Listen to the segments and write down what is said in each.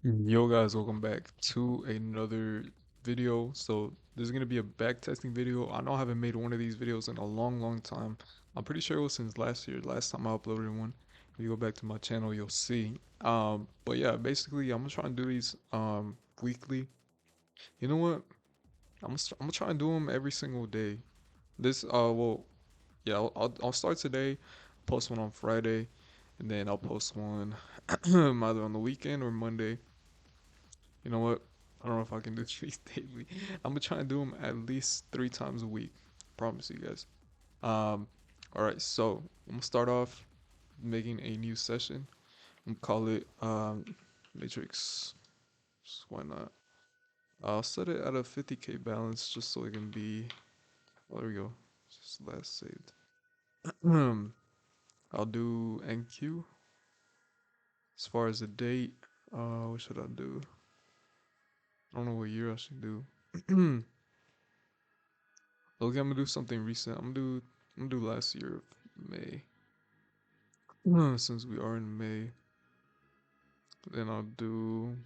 Yo guys, welcome back to another video. So this is gonna be a back testing video. I know I haven't made one of these videos in a long time. I'm pretty sure it was since last year, last time I uploaded one. If you go back to my channel, you'll see. But yeah, basically I'm gonna try and do these weekly. You know what? I'm gonna try and do them every single day. Well, yeah, I'll start today, post one on Friday, and then I'll post one either on the weekend or Monday. You know what? I don't know if I can do these daily. I'm gonna try and do them at least 3 times a week. Promise you guys. Um, all right. So I'm gonna start off making a new session. I'm gonna call it Matrix. Why not? I'll set it at a 50k balance just so it can be. Oh, there we go. Just last saved. I'll do NQ. As far as the date, what should I do? I don't know what year I should do. Okay, I'm gonna do something recent. I'm gonna do last year of May. Since we are in May, then I'll do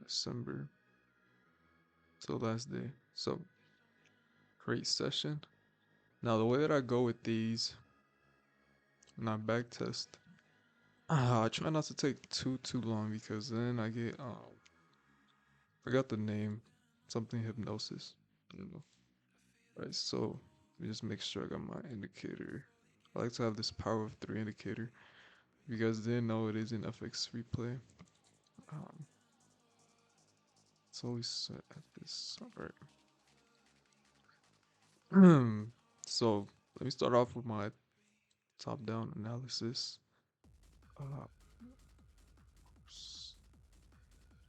December. So last day. So create session. Now the way that I go with these, when I back test, I try not to take too long because then I get forgot the name, something hypnosis. I don't know. Right. So let me just make sure I got my indicator. I like to have this power of 3 indicator. If you guys didn't know, it is in FX replay. Um, it's always set at this. Alright. So let me start off with my top-down analysis. Uh,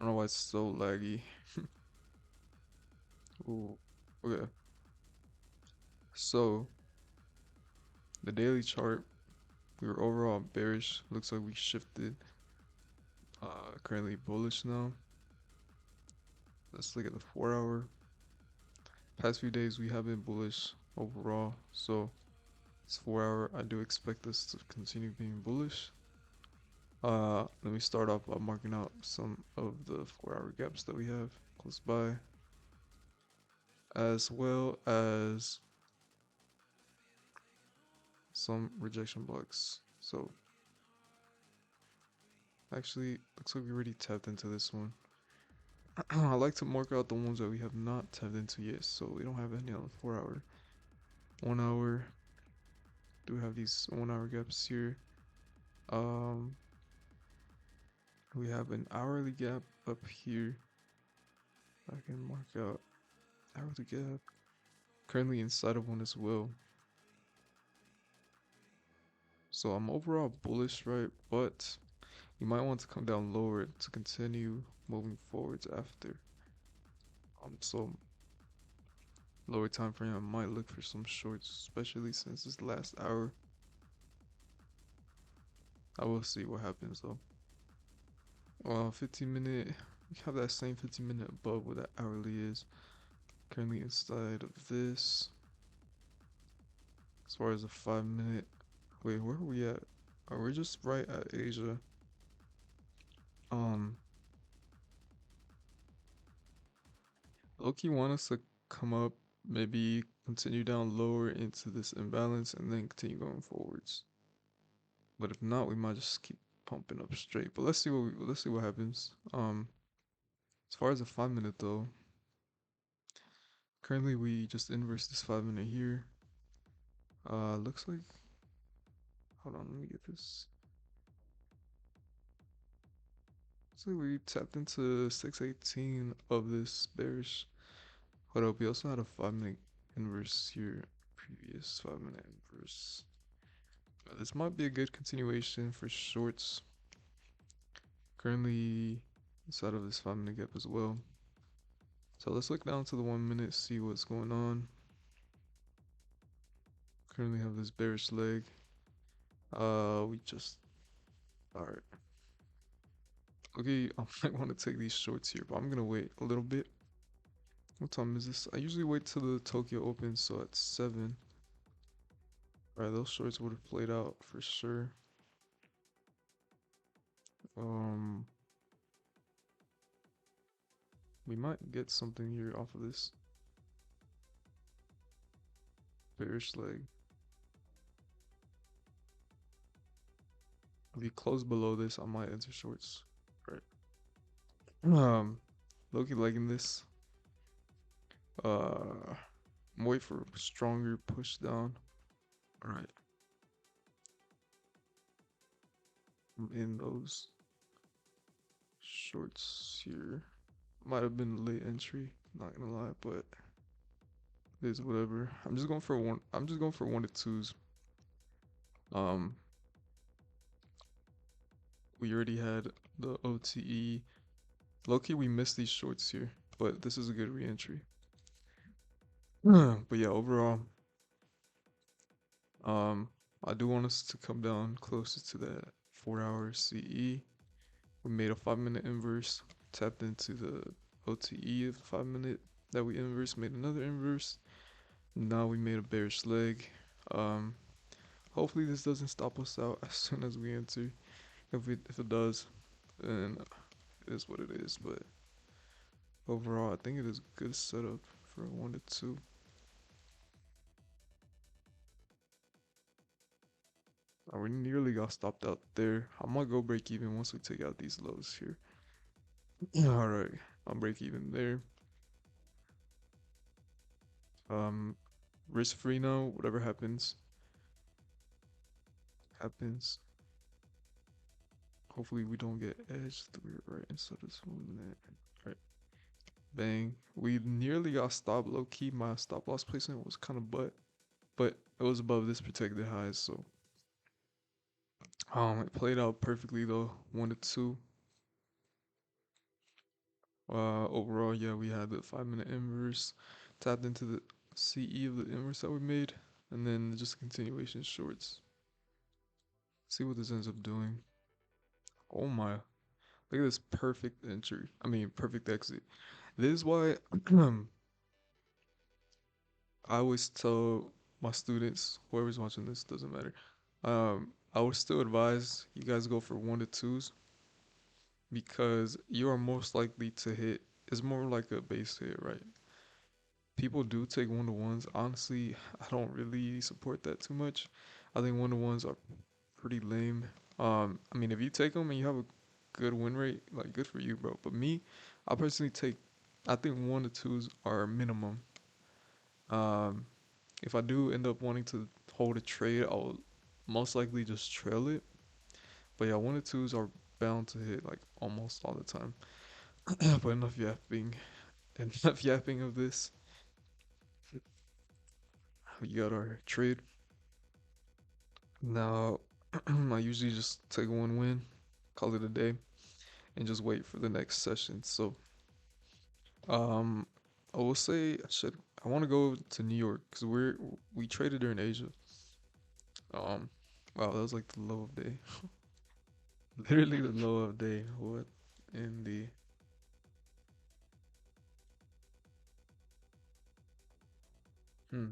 I don't know why it's so laggy. Ooh, okay. So the daily chart, we were overall bearish. Looks like we shifted. Currently bullish now. Let's look at the 4-hour. Past few days we have been bullish overall. So this 4-hour, I do expect us to continue being bullish. Let me start off by marking out some of the 4-hour gaps that we have close by, as well as some rejection blocks. So actually, looks like we already tapped into this one. I like to mark out the ones that we have not tapped into yet, so we don't have any on the 4-hour. 1 hour, do have these 1-hour gaps here. Um, we have an hourly gap up here. I can mark out hourly gap. Currently inside of one as well. So I'm overall bullish, right? But you might want to come down lower to continue moving forwards after. So lower time frame, I might look for some shorts, especially since this last hour. I will see what happens though. 15 minute, we have that same 15-minute above what that hourly is. Currently inside of this. As far as the 5-minute, wait, where are we at? Are we just right at Asia? Um, Loki want us to come up, maybe continue down lower into this imbalance and then continue going forwards. But if not, we might just keep pumping up straight. But let's see what happens. As far as the 5-minute though, currently we just inverse this 5-minute here. Looks like, hold on, let me get this. Looks like we tapped into 618 of this bearish. Hold up, we also had a 5-minute inverse here, previous 5-minute inverse. This might be a good continuation for shorts. Currently inside of this 5-minute gap as well. So let's look down to the 1 minute, see what's going on. Currently have this bearish leg. We just, alright. Okay, I might want to take these shorts here, but I'm gonna wait a little bit. What time is this? I usually wait till the Tokyo opens, so at 7. Alright, those shorts would have played out for sure. Um, we might get something here off of this bearish leg. If we close below this, I might enter shorts. Right. Loki liking this. Uh, wait for a stronger push down. All right. I'm in those shorts here. Might have been a late entry, not gonna lie, but it is whatever. I'm just going for one. I'm just going for one to twos. Um, we already had the OTE. Low-key, we missed these shorts here, but this is a good re-entry. But yeah, overall, um, I do want us to come down closer to that 4-hour CE. We made a 5-minute inverse, tapped into the OTE of the 5-minute that we inverse, made another inverse. Now we made a bearish leg. Um, Hopefully this doesn't stop us out as soon as we enter. If it does, then it is what it is. But overall, I think it is a good setup for a 1 to 2. We nearly got stopped out there. I might go break even once we take out these lows here. All right, I'll break even there. Um, Risk free now. Whatever happens, happens. Hopefully we don't get edged through it right instead of smoothing it. All right, bang. We nearly got stopped. Low key, my stop loss placement was kind of but it was above this protected high, so it played out perfectly though. 1 to 2. Overall, yeah, we had the 5-minute inverse, tapped into the CE of the inverse that we made, and then just a continuation shorts. See what this ends up doing. Oh my, look at this perfect entry. I mean, perfect exit. This is why I always tell my students, whoever's watching this, doesn't matter. I would still advise you guys go for 1 to 2s because you are most likely to hit. It's more like a base hit, right? People do take 1 to 1s. Honestly, I don't really support that too much. I think 1 to 1s are pretty lame. I mean, if you take them and you have a good win rate, like good for you, bro. But me, I personally take. I think 1 to 2s are minimum. Um, if I do end up wanting to hold a trade, I'll most likely just trail it. But yeah, 1 to 2s are bound to hit like almost all the time. But enough yapping. Enough yapping of this. We got our trade. Now, I usually just take one win, call it a day, and just wait for the next session. So, um, I will say I want to go to New York because we traded during Asia. Um, wow, that was like the low of day. Literally the low of day. What in the hmm?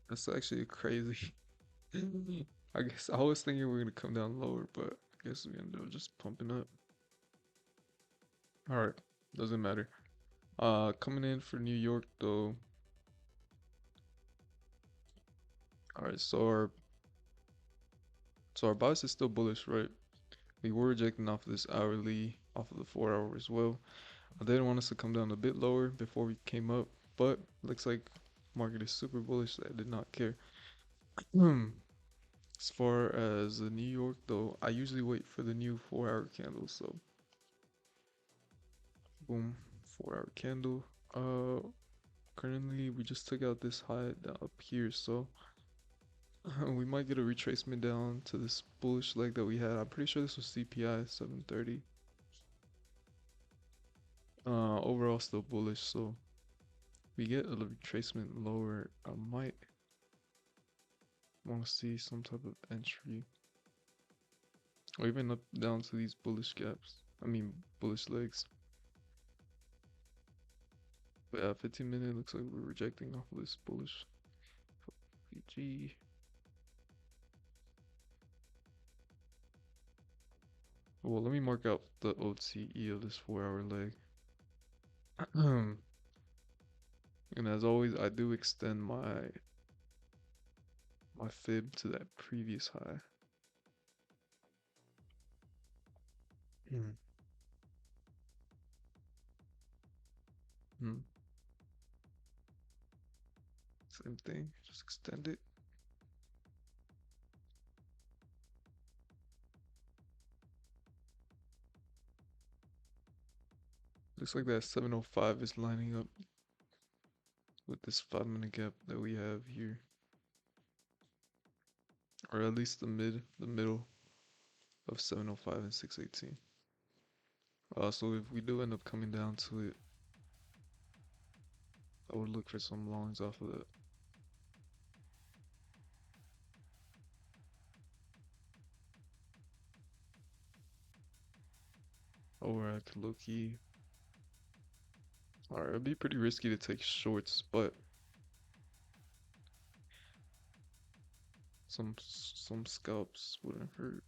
That's actually crazy. I guess I was thinking we are gonna come down lower, but I guess we ended up just pumping up. All right, doesn't matter. Coming in for New York though. All right, so our bias is still bullish, right? We were rejecting off of this hourly, off of the 4 hour as well. I didn't want us to come down a bit lower before we came up, but looks like market is super bullish. So I did not care. As far as the New York though, I usually wait for the new 4 hour candle. So boom, 4 hour candle. Uh, Currently we just took out this high down up here, so we might get a retracement down to this bullish leg that we had. I'm pretty sure this was CPI 730. Overall still bullish, so we get a retracement lower. I might want to see some type of entry, or even up down to these bullish gaps. I mean bullish legs. But yeah, 15-minute looks like we're rejecting off of this bullish PG. Well, let me mark out the OTE of this 4 hour leg. And as always, I do extend my fib to that previous high. Hmm. Hmm. Same thing, just extend it. Looks like that 705 is lining up with this 5 minute gap that we have here. Or at least the middle of 705 and 618. So if we do end up coming down to it, I would look for some longs off of that. Or I could low key. Alright, it'd be pretty risky to take shorts, but some scalps wouldn't hurt.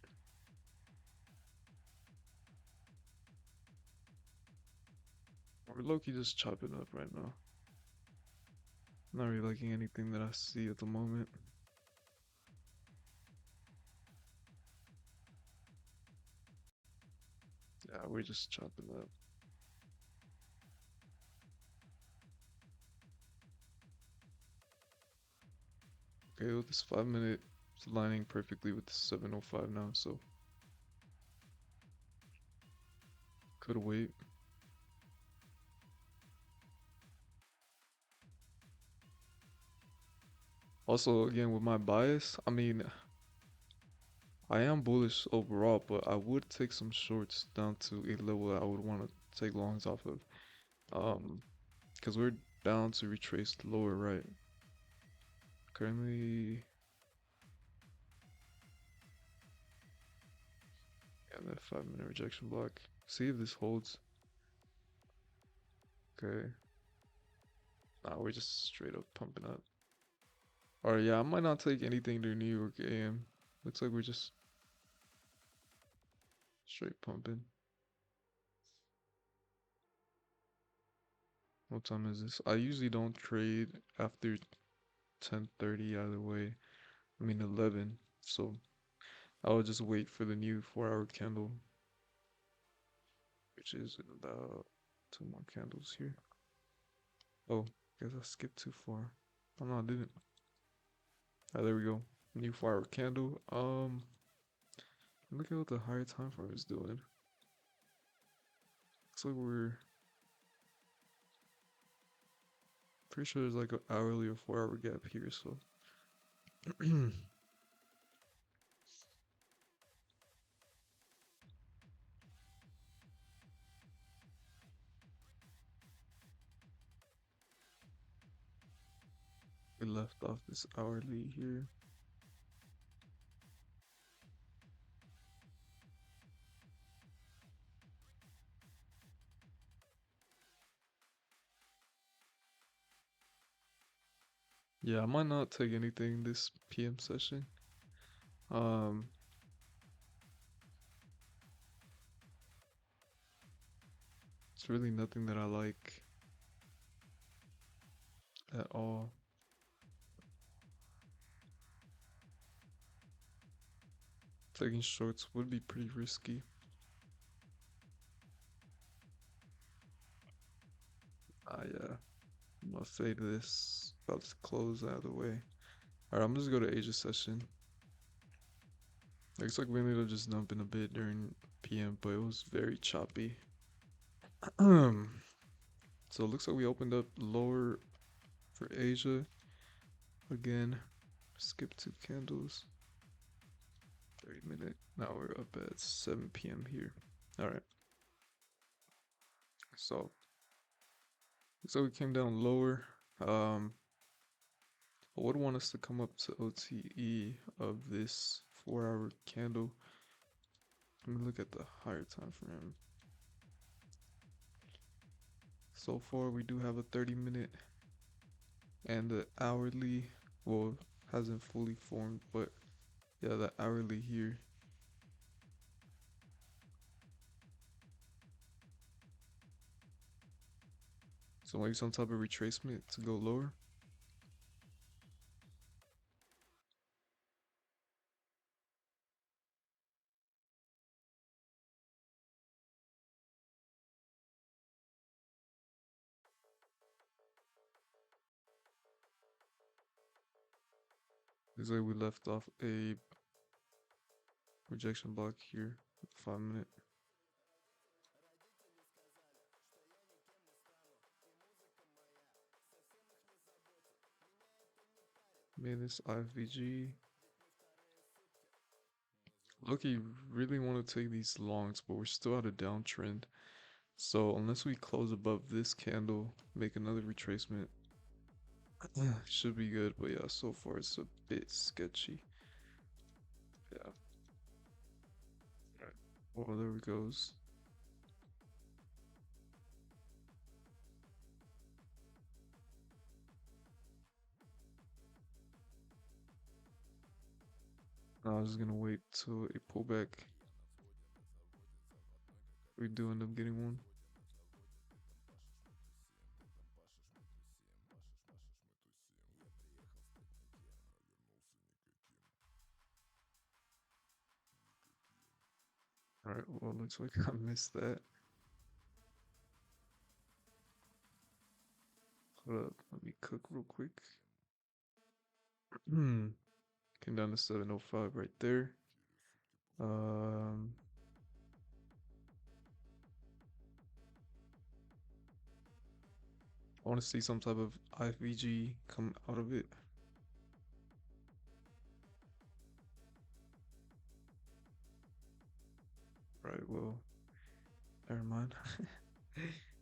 Or low key just chop it up right now. Not really liking anything that I see at the moment. Yeah, we're just chopping up. Okay, well, this 5 minute is lining perfectly with the 705 now, so could wait. Also, again, with my bias, I mean, I am bullish overall, but I would take some shorts down to a level that I would want to take longs off of. Because we're down to retrace the lower right. Currently, yeah, that 5 minute rejection block. See if this holds. Okay. Nah, we're just straight up pumping up. Alright, yeah, I might not take anything to New York AM. Looks like we're just straight pumping. What time is this? I usually don't trade after 10:30 either way. I mean 11. So I will just wait for the new 4 hour candle, which is in about two more candles here. Oh, guess I skipped too far. Oh no, I didn't. Ah, there we go. New 4 hour candle. Look at what the higher time frame is doing. Looks like we're pretty sure there's like an hourly or 4 hour gap here, so we left off this hourly here. Yeah, I might not take anything this PM session. Um, it's really nothing that I like at all. Taking shorts would be pretty risky. Ah, yeah. I'm gonna fade this. About to close out of the way. Alright, I'm just gonna go to Asia session. Looks like we ended up just dumping a bit during PM, but it was very choppy. So it looks like we opened up lower for Asia. Again, skip 2 candles. 30 minute. Now we're up at 7 p.m. here. Alright. So looks like we came down lower. I would want us to come up to OTE of this 4 hour candle. Let me look at the higher time frame. So far we do have a 30 minute and the hourly, well, hasn't fully formed, but yeah, the hourly here So maybe some type of retracement to go lower. Looks like we left off a rejection block here, 5 minute. Man, this IVG. Loki really want to take these longs, but we're still at a downtrend. So unless we close above this candle, make another retracement, should be good. But yeah, so far it's a bit sketchy. Yeah. Alright. Well, there we goes. Now I'm just gonna wait till a pullback. We do end up getting one. Alright, well, looks like I missed that. Hold up, let me cook real quick. Came down to 705 right there. Um, I want to see some type of IVG come out of it. Right, well, never mind.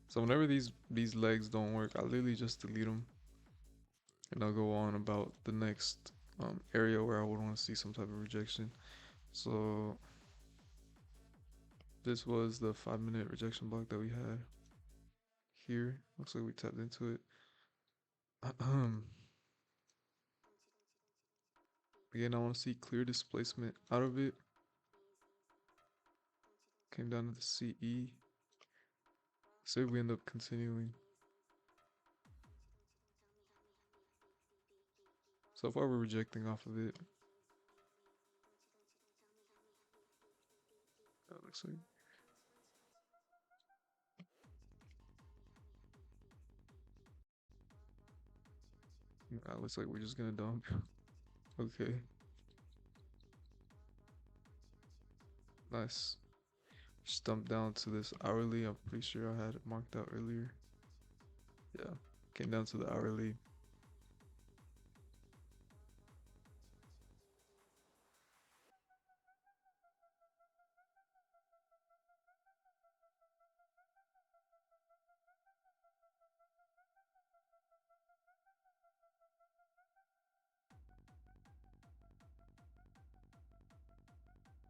So whenever these legs don't work, I literally just delete them, and I'll go on about the next area where I would want to see some type of rejection. So this was the 5 minute rejection block that we had here. Looks like we tapped into it. Again, I want to see clear displacement out of it. Came down to the CE. So we end up continuing. So far we're rejecting off of it. That looks like. That looks like we're just gonna dump. Okay. Nice. Just dumped down to this hourly. I'm pretty sure I had it marked out earlier. Yeah. Came down to the hourly.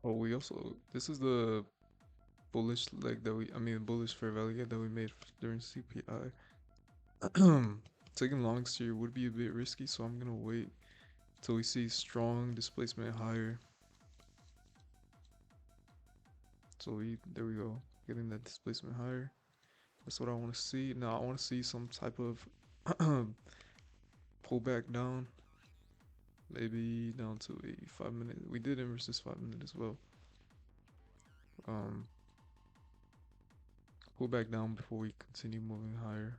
Oh, we also, this is the bullish leg that we, I mean, bullish fair value gap that we made during CPI. Taking longs here would be a bit risky, so I'm gonna wait till we see strong displacement higher. So there we go, getting that displacement higher. That's what I want to see. Now I want to see some type of pull back down, maybe down to a 5 minute. We did inverse this 5 minute as well. Um, pull back down before we continue moving higher.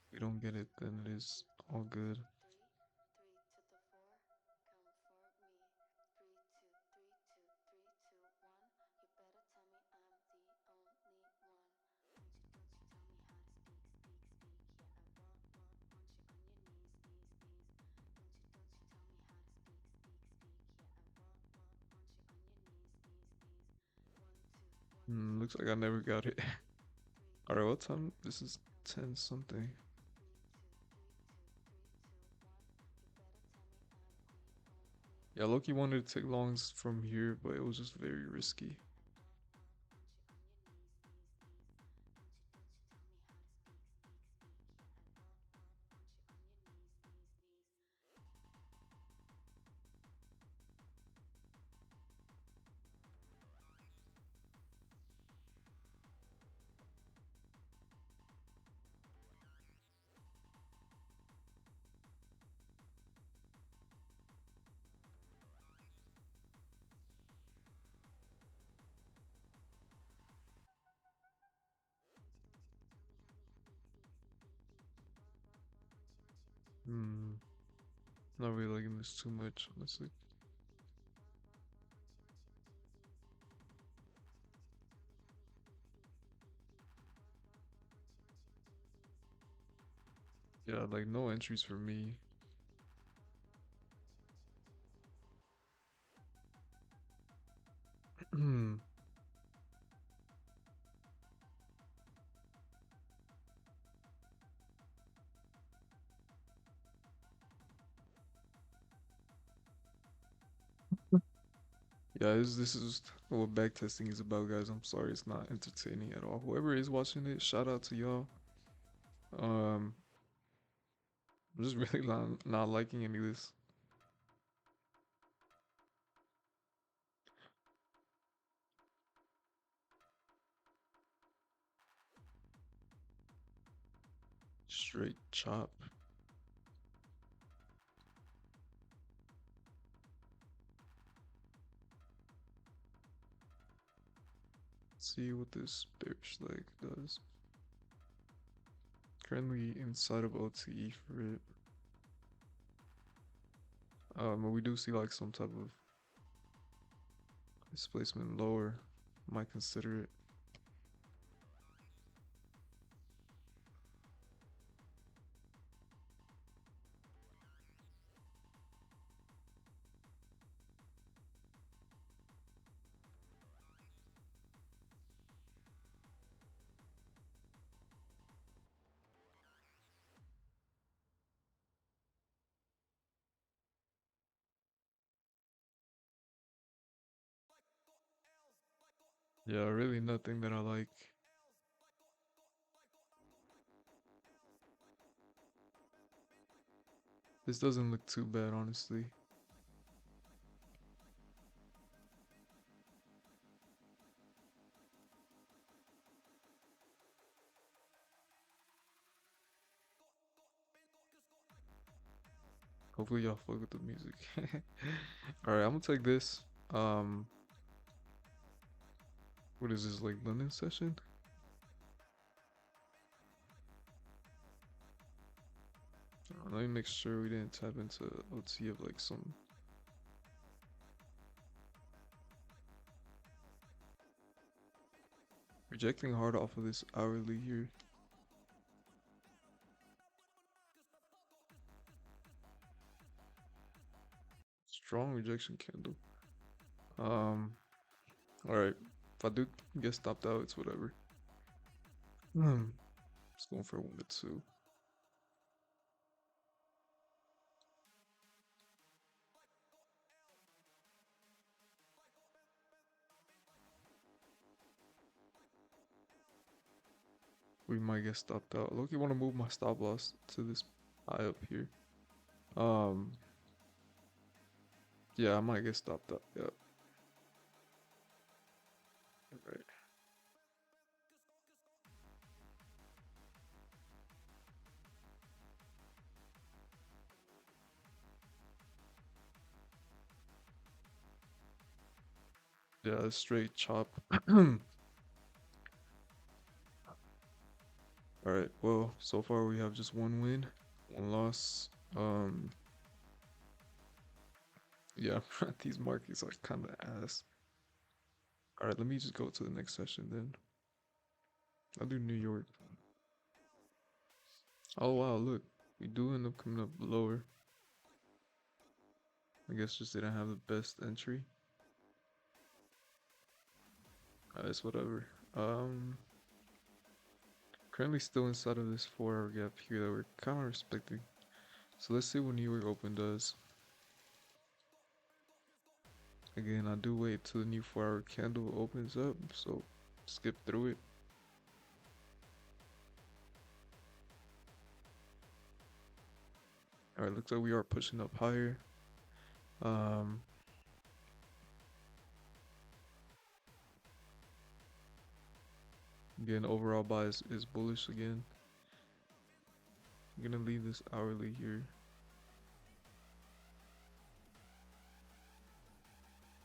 If we don't get it, then it is all good. Looks like I never got it. Alright, what time? This is 10 something. Yeah, Loki wanted to take longs from here, but it was just very risky. Hmm. Not really liking this too much, honestly. Yeah, like no entries for me. Yeah, this is what backtesting is about, guys. I'm sorry, it's not entertaining at all. Whoever is watching it, shout out to y'all. Um, I'm just really not liking any of this. Straight chop. See what this bearish leg does. Currently inside of OTE for it. But we do see like some type of displacement lower. Might consider it. Yeah, really nothing that I like. This doesn't look too bad, honestly. Hopefully y'all fuck with the music. Alright, I'm gonna take this. Um, what is this, like London session? Let me make sure we didn't tap into OT of like some rejecting hard off of this hourly here. Strong rejection candle. Um, alright. If I do get stopped out, it's whatever. Just going for 1 to 2. We might get stopped out. Look, you want to move my stop loss to this high up here. Um, yeah, I might get stopped out. Yep. Right. Yeah, straight chop. Alright, well, so far we have just one win, one loss. Yeah, these markets are kind of ass. Alright, let me just go to the next session then. I'll do New York. Oh wow, look, we do end up coming up lower. I guess just didn't have the best entry. It's whatever. Currently still inside of this 4 hour gap here that we're kind of respecting. So let's see what New York Open does. Again, I do wait till the new 4 hour candle opens up, so skip through it. Alright, looks like we are pushing up higher. Um, Again, overall bias is bullish again. I'm gonna leave this hourly here.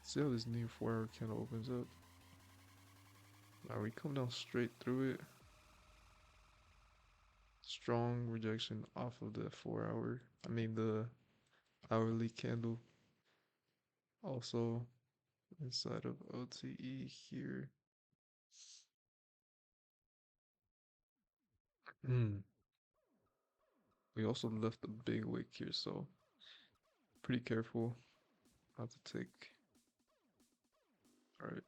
See how this new 4 hour candle opens up. Alright, we come down straight through it. Strong rejection off of the 4 hour. I mean the hourly candle. Also inside of OTE here. Hmm. We also left a big wick here, so pretty careful not to take. All right.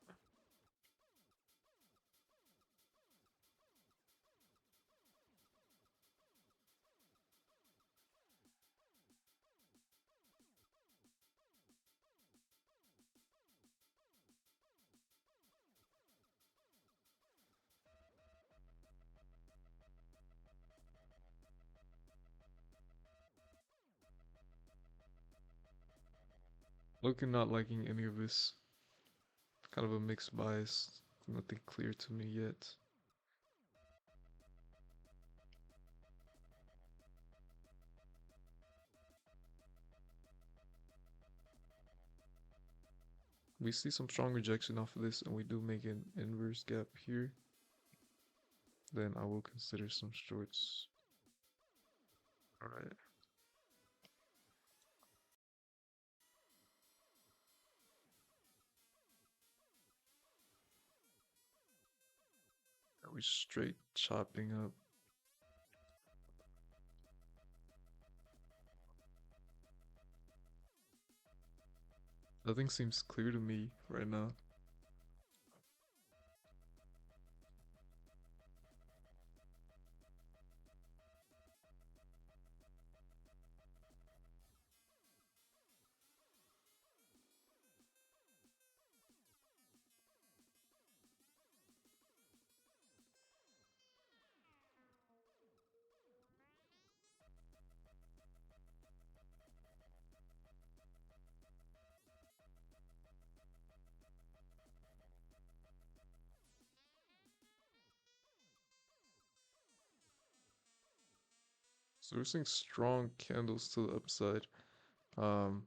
Looking not liking any of this. Kind of a mixed bias. Nothing clear to me yet. We see some strong rejection off of this, and we do make an inverse gap here. Then I will consider some shorts. All right. Are we straight chopping up? Nothing seems clear to me right now. So we're seeing strong candles to the upside. Um,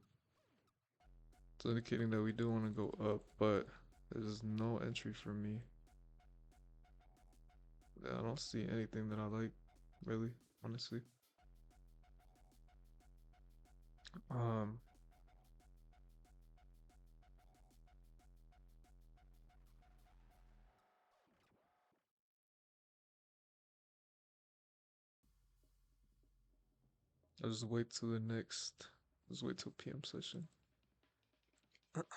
it's indicating that we do want to go up, but there's no entry for me. Yeah, I don't see anything that I like, really, honestly. Um, I'll just wait till the next. Just wait till PM session.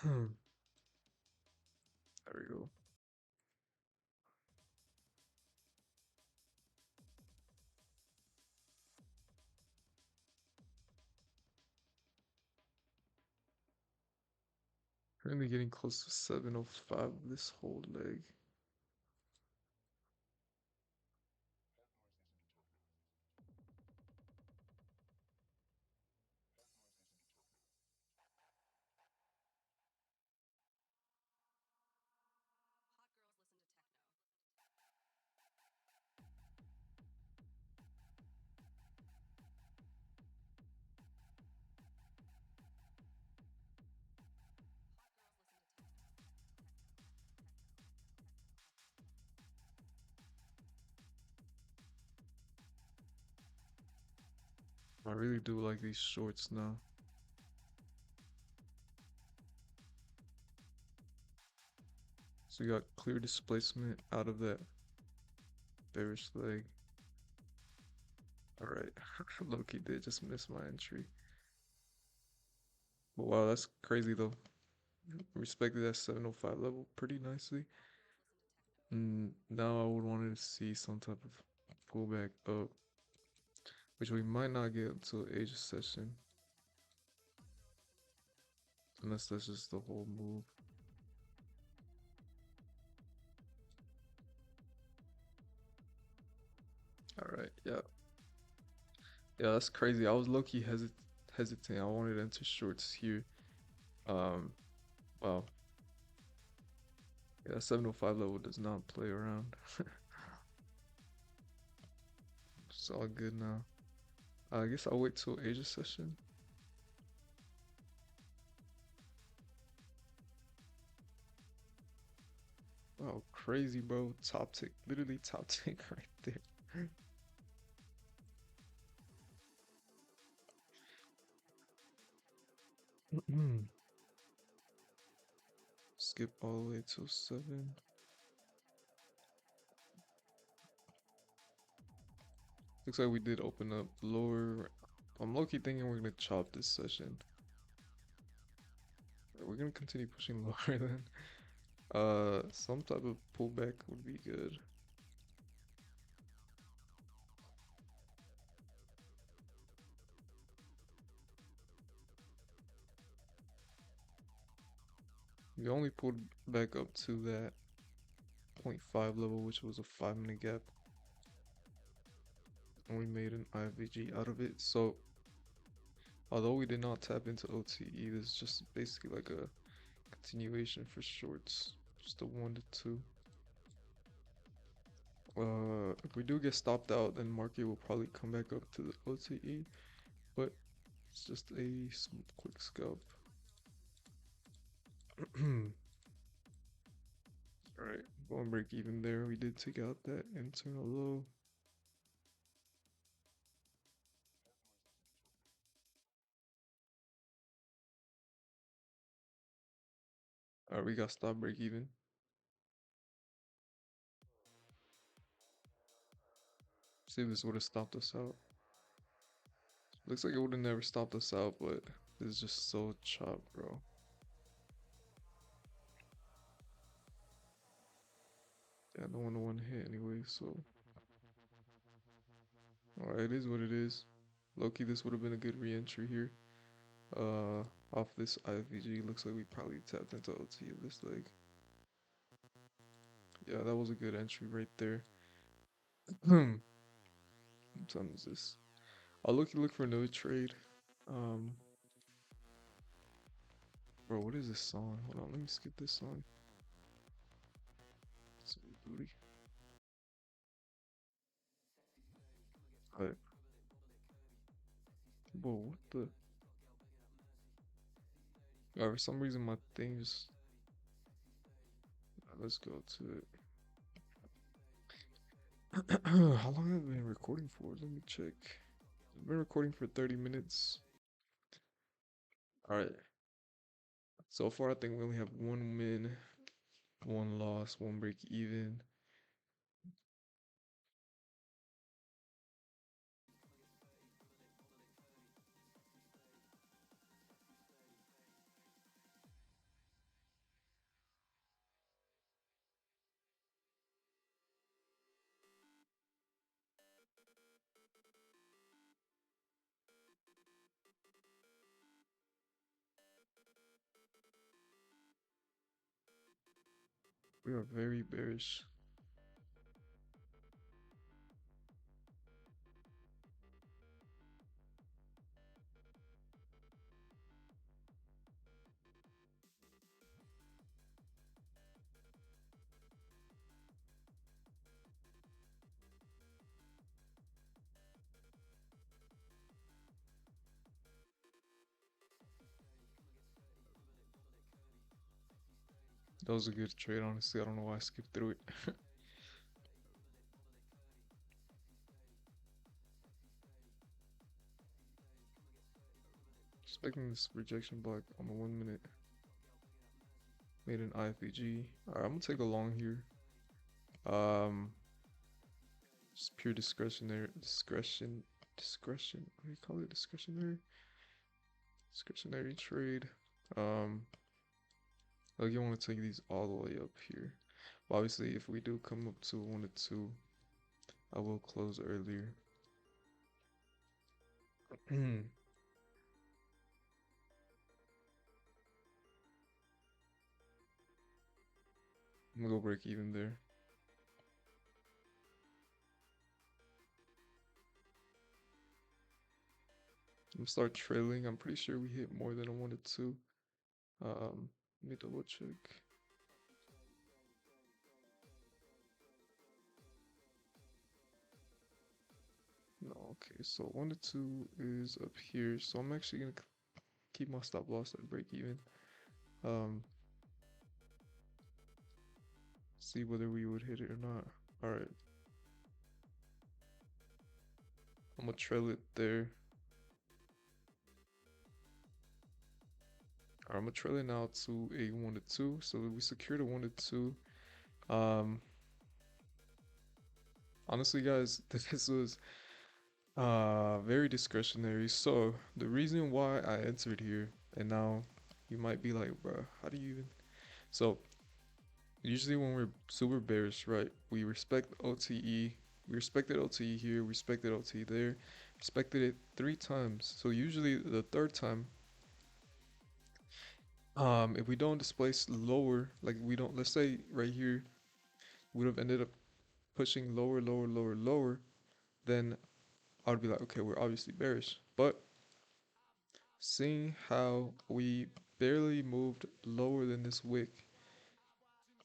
There we go. Currently getting close to 705 this whole leg. I really do like these shorts now. So you got clear displacement out of that bearish leg. Alright, Loki did just miss my entry. But wow, that's crazy though. Respected that 705 level pretty nicely. Now I would want to see some type of pullback up, which we might not get until Asia session. Unless that's just the whole move. Alright, yeah. Yeah, that's crazy. I was low-key hesitating. I wanted to enter shorts here. Um, wow. Yeah, 705 level does not play around. It's all good now. I guess I'll wait till Asia session. Wow, crazy, bro. Top tick. Literally top tick right there. Skip all the way till 7. Looks like we did open up lower. I'm low-key thinking we're gonna chop this session. We're gonna continue pushing lower then. Some type of pullback would be good. We only pulled back up to that 0.5 level, which was a 5-minute gap. And we made an IVG out of it. So, although we did not tap into OTE, this is just basically like a continuation for shorts. Just a 1 to 2. If we do get stopped out, then market will probably come back up to the OTE. But it's just a quick scalp. Alright, going break even there. We did take out that internal low. Alright, we got stop break even. See if this would have stopped us out. Looks like it would have never stopped us out, but this is just so chopped, bro. Yeah, no one hit anyway, so. Alright, it is what it is. Low-key, this would have been a good re-entry here. Off this IVG, looks like we probably tapped into OT of this leg. Yeah, that was a good entry right there. What time is this? I'll look for another trade. Bro, what is this song? Hold on, let me skip this song. Some booty. Alright. Whoa, what the? For some reason my thing just. Let's go to it. How long have I been recording for? Let me check. I've been recording for 30 minutes. Alright. So far, I think we only have 1 win, 1 loss, 1 break even. We are very bearish. That was a good trade, honestly. I don't know why I skipped through it. Expecting this rejection block on the 1 minute. Made an IFVG. Alright, I'm gonna take a long here. Just pure discretionary. Discretion. What do you call it? Discretionary trade. Like you want to take these all the way up here. But obviously, if we do come up to 1 to 2, I will close earlier. I'm gonna go break even there. I'm gonna start trailing. I'm pretty sure we hit more than a 1 to 2. Let me double check. No, okay, so 1 to 2 is up here. So I'm actually gonna keep my stop loss at break even. See whether we would hit it or not. Alright. I'm gonna trail it there. I'm gonna trail it now to a 1 to 2. So we secured a 1 to 2. Um, Honestly, guys, this was very discretionary. So the reason why I entered here, and now you might be like, bro, how do you even? So usually when we're super bearish, right? We respect OTE. We respected OTE here. We respected OTE there. Respected it 3 times. So usually the third time, if we don't displace lower, like we don't, let's say right here, we would have ended up pushing lower, lower, lower, lower, then I would be like, okay, we're obviously bearish. But seeing how we barely moved lower than this wick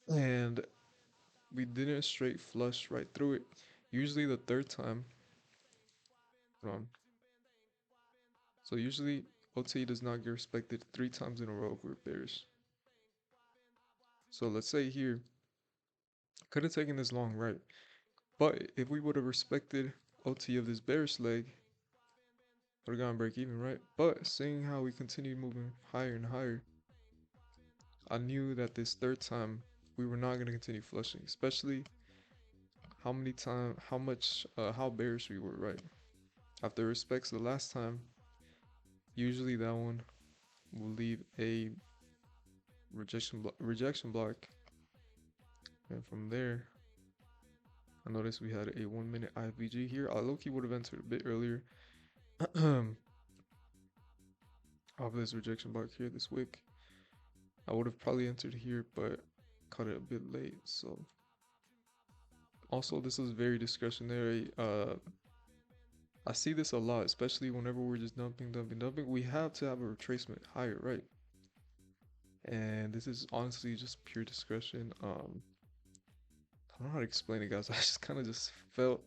and we didn't straight flush right through it. Usually the third time, hold so usually OT does not get respected 3 times in a row if we're bearish. So let's say here, could have taken this long, right? But if we would have respected OT of this bearish leg, would have gone break even, right? But seeing how we continued moving higher and higher, I knew that this third time we were not going to continue flushing, especially how bearish we were, right? After respects the last time, usually that one will leave a rejection block, and from there, I noticed we had a 1 minute IFVG here. I low-key would have entered a bit earlier off this rejection block here, this wick. I would have probably entered here, but caught it a bit late. So also, this is very discretionary. I see this a lot, especially whenever we're just dumping, dumping, dumping. We have to have a retracement higher, right? And this is honestly just pure discretion. I don't know how to explain it, guys. I just kind of just felt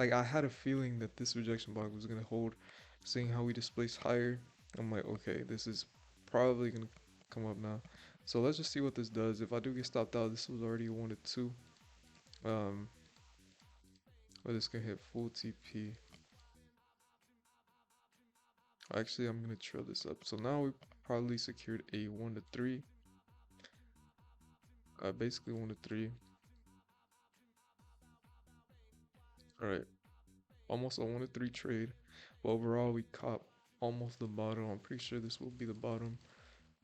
like I had a feeling that this rejection block was gonna hold. Seeing how we displaced higher, I'm like, okay, this is probably gonna come up now. So let's just see what this does. If I do get stopped out, this was already a 1 to 2. Um, but this can hit full TP. Actually, I'm gonna trail this up. So now we probably secured a 1 to 3. Basically 1 to 3. All right, almost a 1 to 3 trade. But overall, we caught almost the bottom. I'm pretty sure this will be the bottom.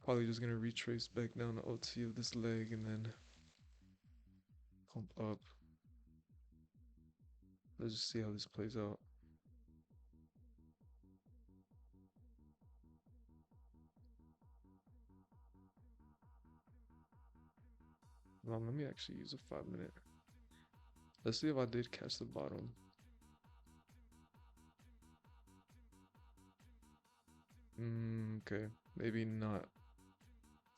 Probably just gonna retrace back down the OT of this leg and then pump up. Let's just see how this plays out. Let me actually use a 5 minute. Let's see if I did catch the bottom. Okay, maybe not.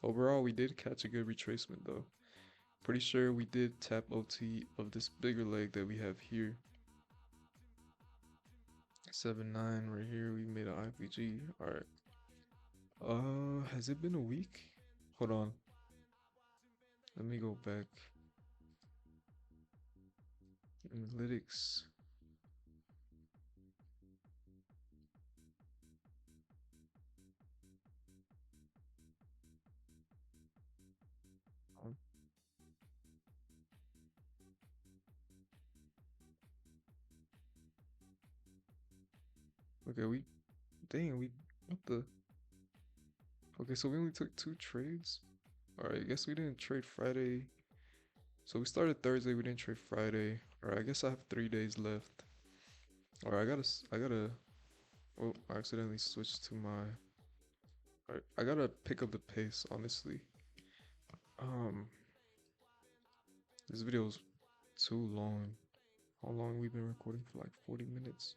Overall, we did catch a good retracement though. Pretty sure we did tap OT of this bigger leg that we have here. 7-9 right here. We made an IPG. All right. Has it been a week? Hold on. Let me go back. Analytics. Um, Okay, what the? Okay, so we only took 2 trades. All right, I guess we didn't trade Friday. So we started Thursday, we didn't trade Friday. All right, I guess I have 3 days left. All right, oh, I accidentally switched to my, all right, I gotta pick up the pace, honestly. Um, this video is too long. How long we've been recording for, like 40 minutes?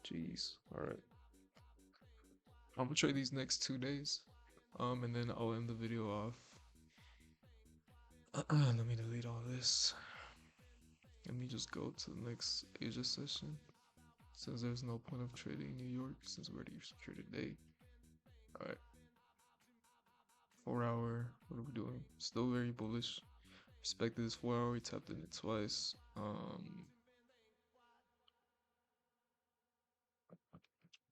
Jeez. All right. I'm gonna trade these next 2 days. And then I'll end the video off. Let me delete all this. Let me just go to the next Asia session. Since there's no point of trading in New York since we already secured a day. Alright. 4 hour. What are we doing? Still very bullish. Respected this 4 hour. We tapped in it twice.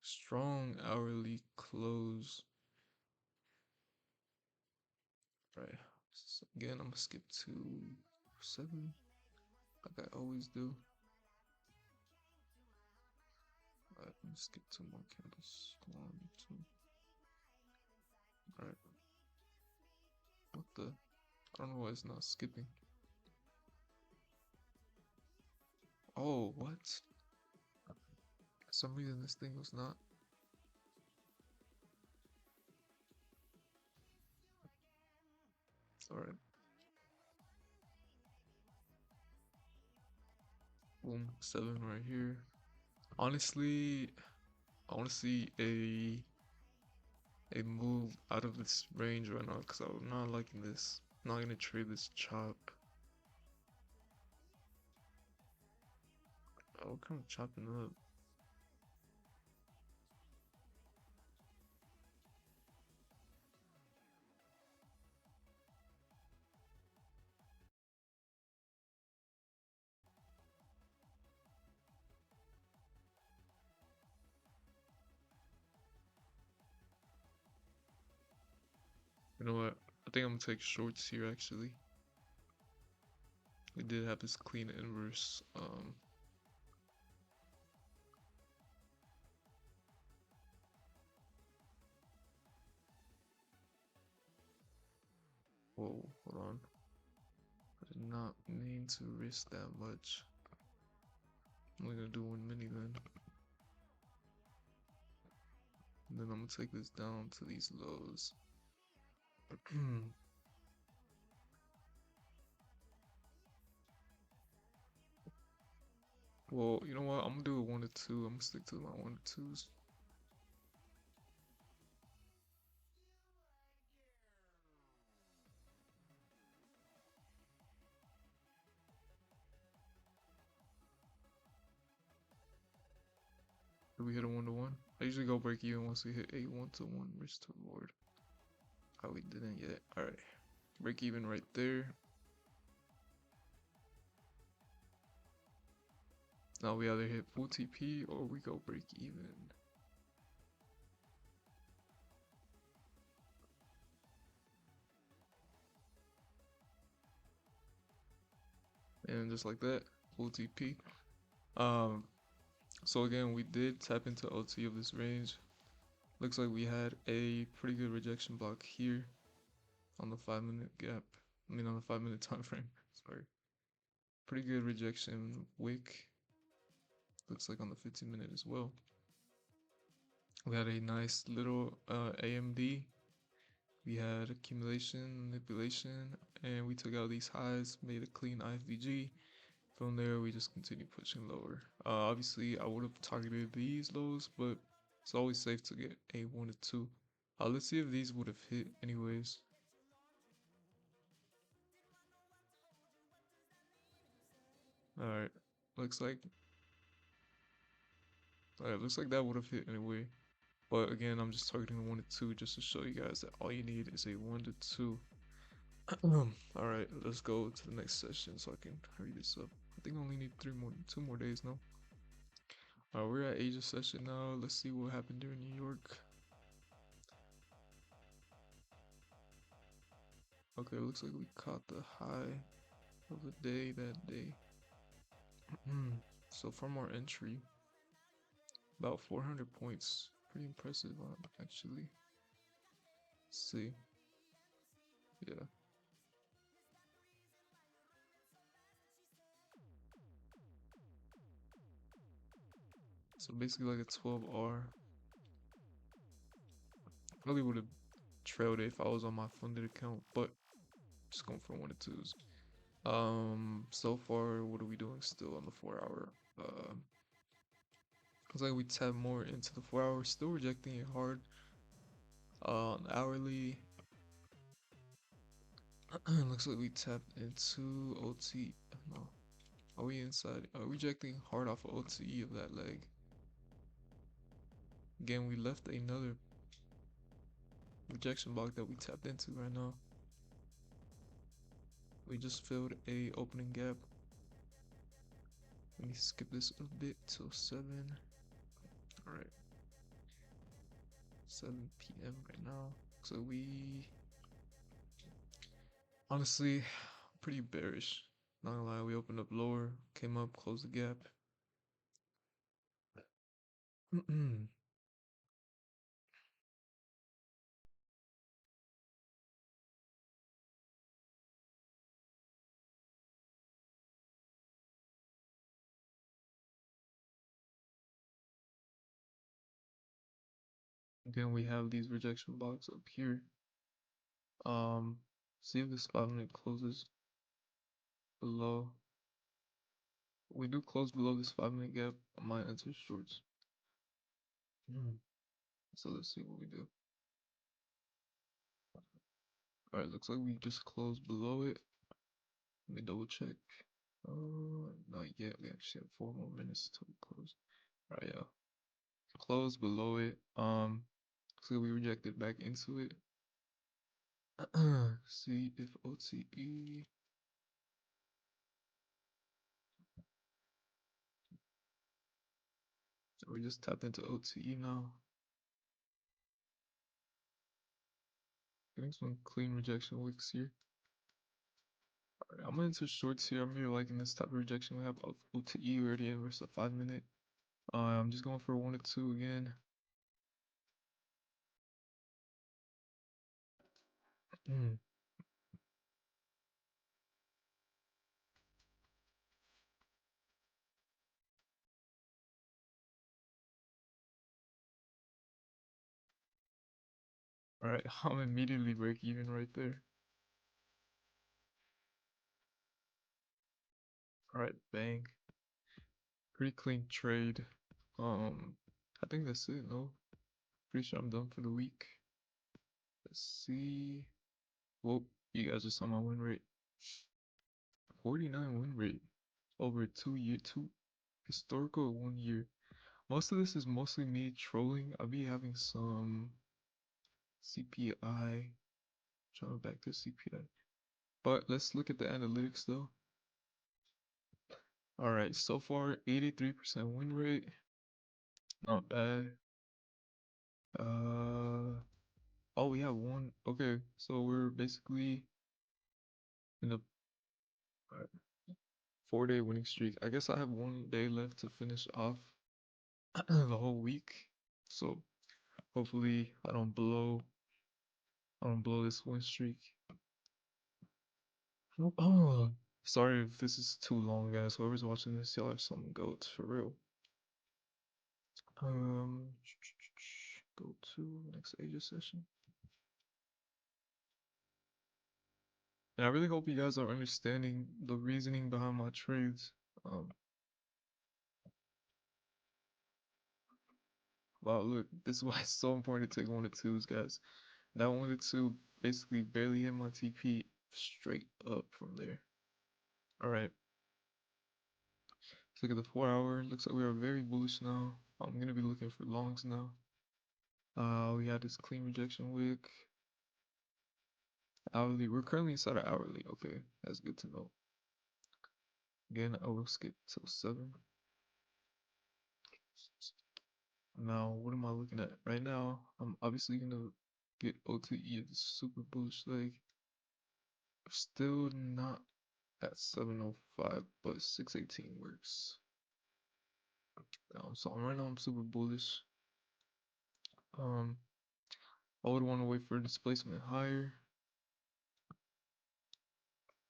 Strong hourly close. So again, I'm gonna skip to 7, like I always do. Alright, let me skip 2 more candles. 1, 2. Alright. What the? I don't know why it's not skipping. Oh, what? For some reason this thing was not. Alright. Boom. 7 right here. Honestly, I want to see a move out of this range right now because I'm not liking this. I'm not gonna trade this chop. Oh, what kind of chopping up? You know what? I think I'm gonna take shorts here actually. We did have this clean inverse. Whoa, hold on. I did not mean to risk that much. I'm only gonna do 1 mini then. And then I'm gonna take this down to these lows. Well, you know what? I'm gonna do a 1 to 2. I'm gonna stick to my 1 to 2s. Do we hit a 1 to 1? I usually go break even once we hit a 1 to 1 risk to reward. Oh, we didn't yet. Alright. Break even right there. Now we either hit full TP or we go break even. And just like that, full TP. So again, we did tap into OT of this range. Looks like we had a pretty good rejection block here on the 5-minute gap. I mean on the 5-minute time frame. Sorry. Pretty good rejection wick. Looks like on the 15-minute as well. We had a nice little AMD. We had accumulation, manipulation, and we took out these highs, made a clean IFVG. From there, we just continued pushing lower. Obviously, I would have targeted these lows, but it's always safe to get a 1 to 2. Let's see if these would have hit anyways. Alright, looks like looks like that would have hit anyway. But again, I'm just targeting a 1 to 2 just to show you guys that all you need is a 1 to 2. Alright, let's go to the next session so I can hurry this up. I think I only need 2 more days now. We're at Asia session now. Let's see what happened during New York. Okay, looks like we caught the high of the day that day. So from our entry, about 400 points. Pretty impressive, actually. Let's see. Yeah. So basically like a 12R. Probably would have trailed it if I was on my funded account, but just going for 1 to 2s. So far, what are we doing still on the 4-hour? Looks like we tap more into the 4-hour, still rejecting it hard. On hourly, looks like we tapped into OT. No, are we inside? Rejecting hard off of OTE of that leg. Again, we left another rejection block that we tapped into right now. We just filled a opening gap. Let me skip this a bit till 7. Alright. 7 p.m. right now. So we Honestly, pretty bearish. Not gonna lie, we opened up lower, came up, closed the gap. Then we have these rejection blocks up here. Um, See if this 5 minute closes below. We do close below this 5 minute gap. I might enter shorts. So let's see what we do. Alright, looks like we just closed below it. Let me double check. Not yet. We actually have 4 more minutes till we close. Alright, yeah. Close below it. So we rejected back into it. See if OTE. So we just tapped into OTE now. Getting some clean rejection wicks here. Alright, I'm gonna enter shorts here. I'm really liking this type of rejection we have of OTE already in versus a 5 minute. I'm just going for 1 or 2 again. Alright, I'm immediately break even right there. Alright, bang. Pretty clean trade. I think that's it, no? Pretty sure I'm done for the week. Let's see. Well, you guys just saw my win rate. 49 win rate over 2 year, two historical 1 year. Most of this is mostly me trolling. I'll be having some CPI. Trying to back to CPI. But let's look at the analytics though. Alright, so far 83% win rate. Not bad. Oh, we have one. Okay, so we're basically in a 4 day winning streak. I guess I have 1 day left to finish off the whole week. So hopefully I don't blow this win streak. Oh, sorry if this is too long, guys. Whoever's watching this, y'all are some goats for real. Um, go to next Asia session. And I really hope you guys are understanding the reasoning behind my trades. Wow, look, this is why it's so important to take 1 or 2s, guys. That 1 or 2 basically barely hit my TP straight up from there. Alright, let's look at the 4 hour. Looks like we are very bullish now. I'm gonna be looking for longs now. We had this clean rejection wick. Hourly, we're currently inside of hourly. Okay, that's good to know. Again, I will skip till 7. Now, what am I looking at? Right now, I'm obviously gonna get OTE at the super bullish leg. Still not at 705, but 618 works. So right now I'm super bullish. I would want to wait for displacement higher,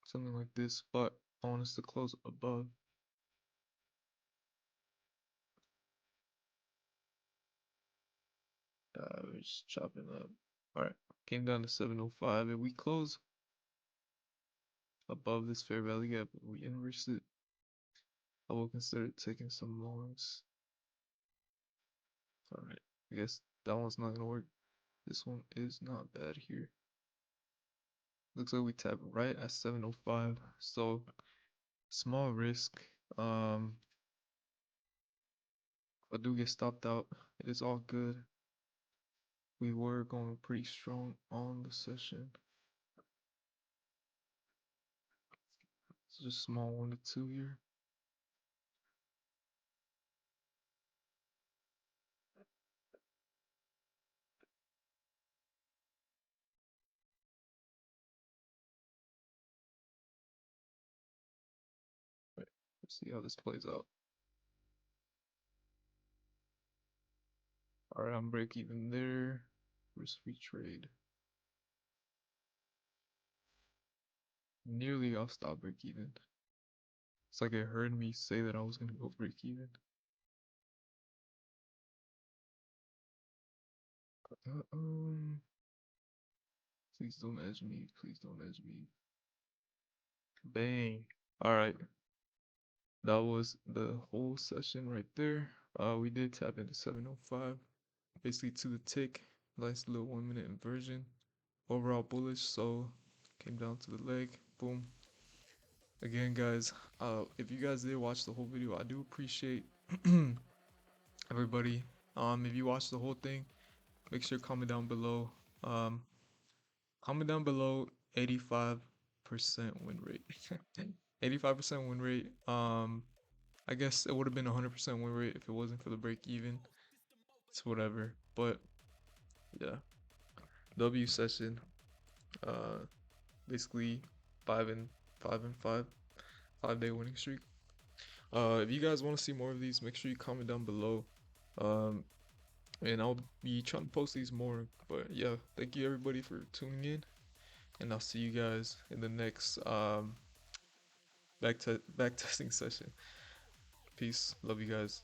something like this, but I want us to close above. We're just chopping up. Alright, came down to 705. If we close above this fair value gap, we inverse it, I will consider taking some longs. Alright, I guess that one's not gonna work. This one is not bad here. Looks like we tap right at 705, so small risk. If I do get stopped out, it is all good. We were going pretty strong on the session. So just small 1 to 2 here. See how this plays out. All right, I'm break even there. Risk free trade. Nearly I'll stop break even. It's like it heard me say that I was gonna go break even. Please don't edge me. Please don't edge me. Bang. All right. That was the whole session right there. We did tap into 705, basically to the tick. Nice little 1 minute inversion. Overall bullish, so came down to the leg. Boom. Again, guys, if you guys did watch the whole video, I do appreciate everybody. If you watched the whole thing, make sure to comment down below. Um, comment down below 85% win rate. 85% win rate. I guess it would have been 100% win rate if it wasn't for the break even. It's whatever. But yeah, W session. Uh, basically 5 and 5, 5 day winning streak. If you guys want to see more of these, make sure you comment down below. Um, and I'll be trying to post these more. But yeah, thank you everybody for tuning in, and I'll see you guys in the next back testing session. Peace. Love you guys.